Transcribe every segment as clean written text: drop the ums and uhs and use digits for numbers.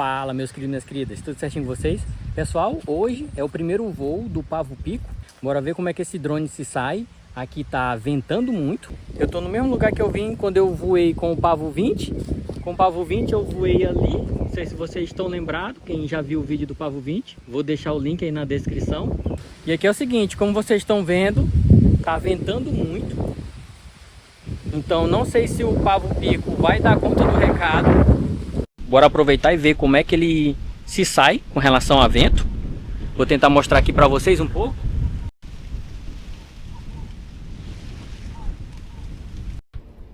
Fala, meus queridos e minhas queridas, tudo certinho com vocês? Pessoal, hoje é o primeiro voo do Pavo Pico. Bora ver como é que esse drone se sai. Aqui tá ventando muito. Eu tô no mesmo lugar que eu vim quando eu voei com o Pavo 20. Com o Pavo 20 eu voei ali. Não sei se vocês estão lembrados, quem já viu o vídeo do Pavo 20. Vou deixar o link aí na descrição. E aqui é o seguinte, como vocês estão vendo, tá ventando muito. Então não sei se o Pavo Pico vai dar conta do recado. Bora aproveitar e ver como é que ele se sai com relação a vento. Vou tentar mostrar aqui para vocês um pouco.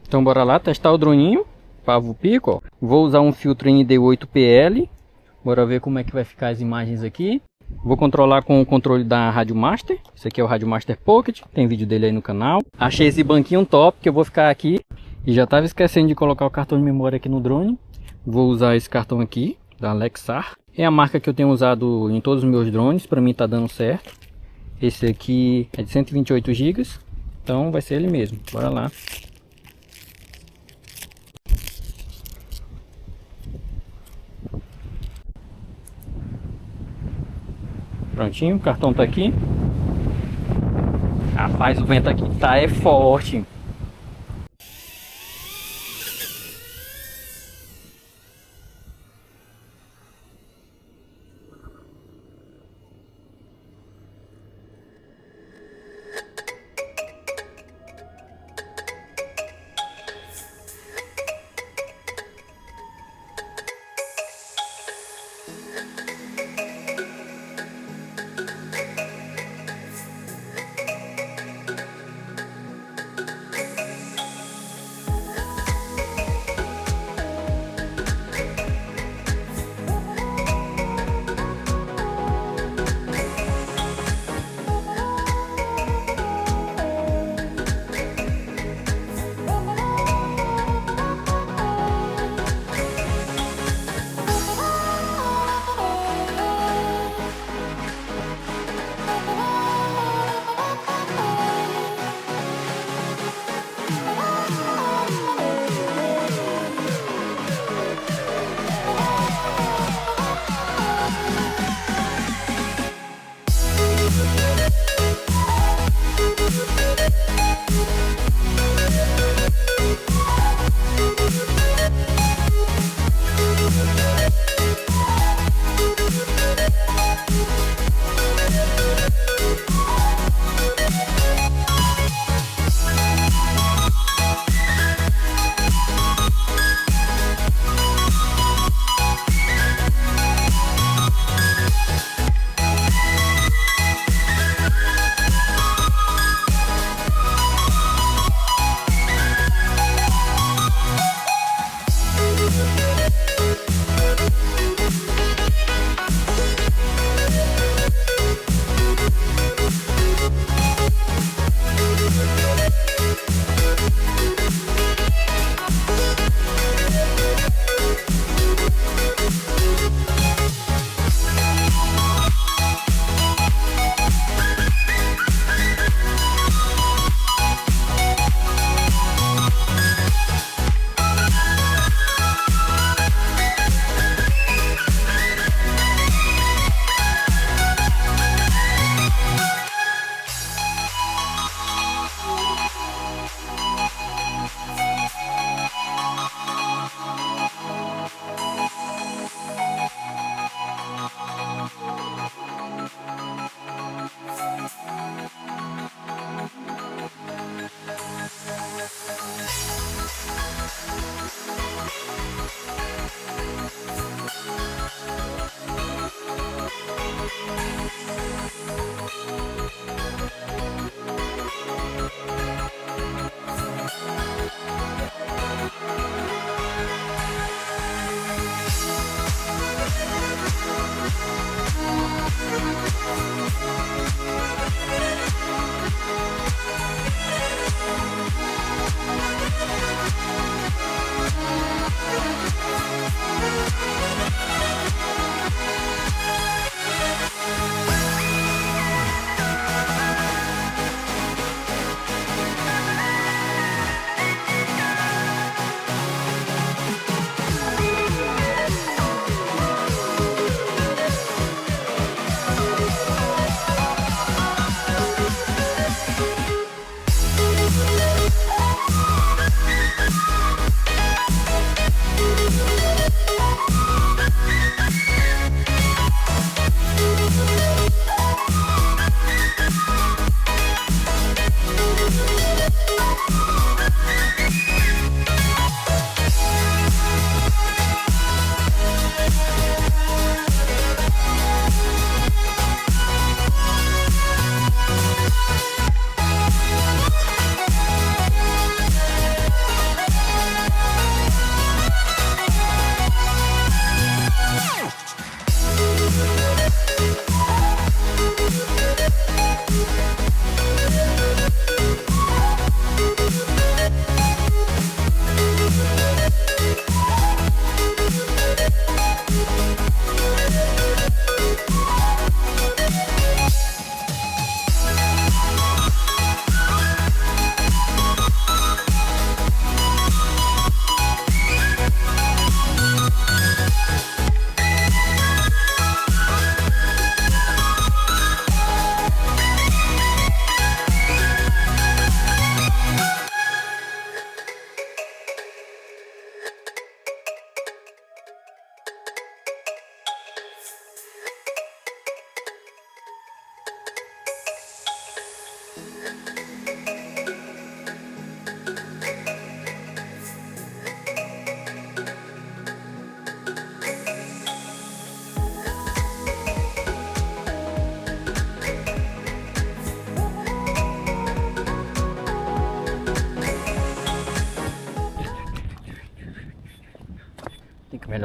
Então bora lá testar o droninho Pavo Pico, ó. Vou usar um filtro ND8PL. Bora ver como é que vai ficar as imagens aqui. Vou controlar com o controle da Rádio Master. Esse aqui é o Rádio Master Pocket. Tem vídeo dele aí no canal. Achei esse banquinho top que eu vou ficar aqui. E já estava esquecendo de colocar o cartão de memória aqui no drone. Vou usar esse cartão aqui da Lexar. É a marca que eu tenho usado em todos os meus drones. Para mim tá dando certo. Esse aqui é de 128 GB. Então vai ser ele mesmo. Bora lá. Prontinho, o cartão tá aqui. Rapaz, o vento aqui tá forte.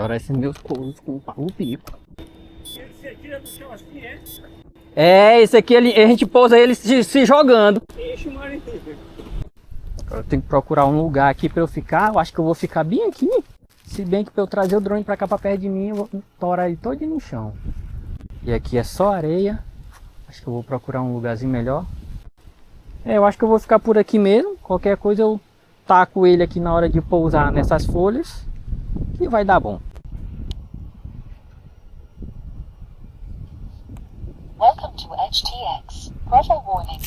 melhorar esses meus pousos com o pavo-pico. Você tira do chão assim, é? Esse aqui a gente pousa ele se jogando. Ixi, Maria. Eu tenho que procurar um lugar aqui pra eu ficar. Eu acho que eu vou ficar bem aqui. Se bem que pra eu trazer o drone pra cá, pra perto de mim, eu vou torar ele todo no chão. E aqui é só areia. Acho que eu vou procurar um lugarzinho melhor. Eu acho que eu vou ficar por aqui mesmo. Qualquer coisa eu taco ele aqui na hora de pousar nessas folhas. Que vai dar bom. Welcome to HTX. Throttle warning.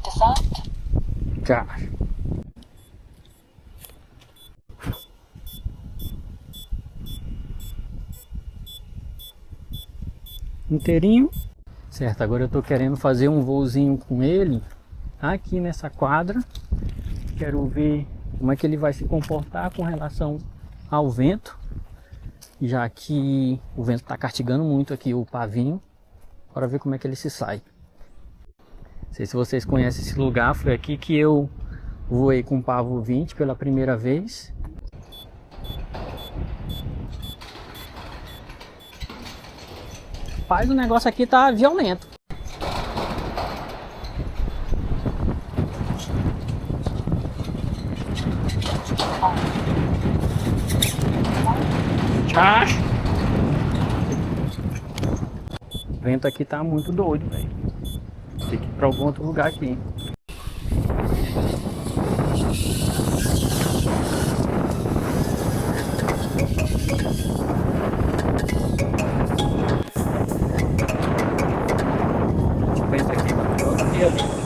Descent. Já. Inteirinho. Certo, agora eu tô querendo fazer um voozinho com ele aqui nessa quadra. Quero ver como é que ele vai se comportar com relação ao vento, já que o vento está castigando muito aqui o pavinho. Bora ver como é que ele se sai. Não sei se vocês conhecem esse lugar, foi aqui que eu voei com o Pavo 20 pela primeira vez. Rapaz, o negócio aqui tá violento. O vento aqui tá muito doido, velho. Tem que ir pra algum outro lugar aqui. O vento aqui tá todo dia ali.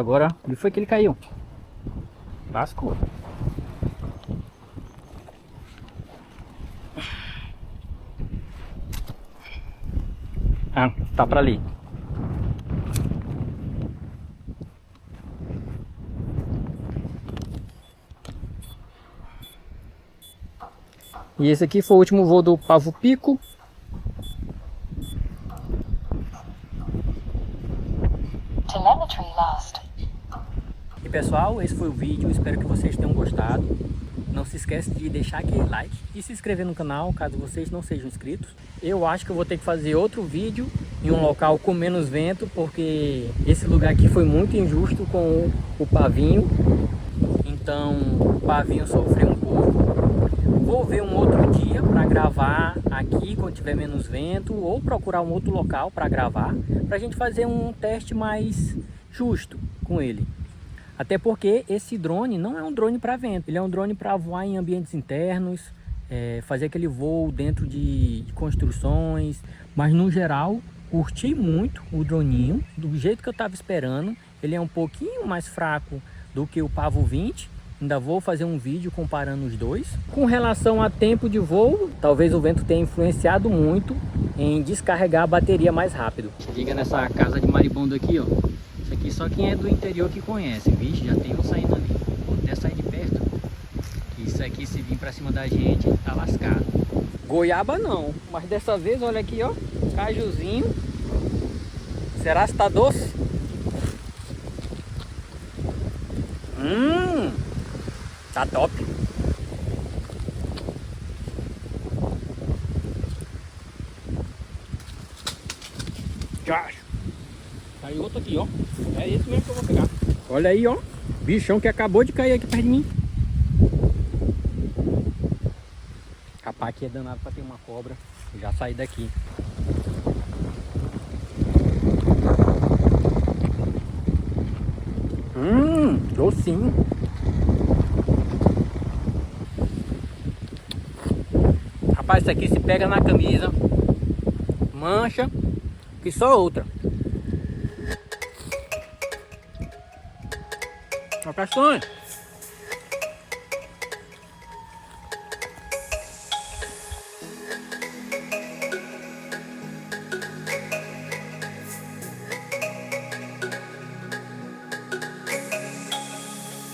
agora. Onde foi que ele caiu? Lascou. Ah, tá pra ali. E esse aqui foi o último voo do Pavo Pico. Telemetry lost. E pessoal, esse foi o vídeo, espero que vocês tenham gostado. Não se esqueça de deixar aquele like e se inscrever no canal, caso vocês não sejam inscritos. Eu acho que eu vou ter que fazer outro vídeo em um local com menos vento, porque esse lugar aqui foi muito injusto com o pavinho. Então o pavinho sofreu um pouco. Vou ver um outro dia para gravar aqui quando tiver menos vento, ou procurar um outro local para gravar, para a gente fazer um teste mais justo com ele. Até porque esse drone não é um drone para vento, ele é um drone para voar em ambientes internos, fazer aquele voo dentro de construções, mas no geral curti muito o droninho, do jeito que eu estava esperando. Ele é um pouquinho mais fraco do que o Pavo 20, ainda vou fazer um vídeo comparando os dois. Com relação a tempo de voo, talvez o vento tenha influenciado muito em descarregar a bateria mais rápido. Liga nessa casa de maribondo aqui, ó. Isso aqui só quem é do interior que conhece. Vixe, já tem um saindo ali. Vou até sair de perto. Isso aqui, se vir pra cima da gente, tá lascado. Goiaba não, mas dessa vez, olha aqui, ó. Cajuzinho. Será que tá doce? Tá top. Aí outro aqui, ó. É esse mesmo que eu vou pegar. Olha aí, ó. Bichão que acabou de cair aqui perto de mim. Rapaz, aqui é danado pra ter uma cobra. Já saí daqui. Docinho. Rapaz, isso aqui se pega na camisa, mancha, que só outra. Ó, Castanho.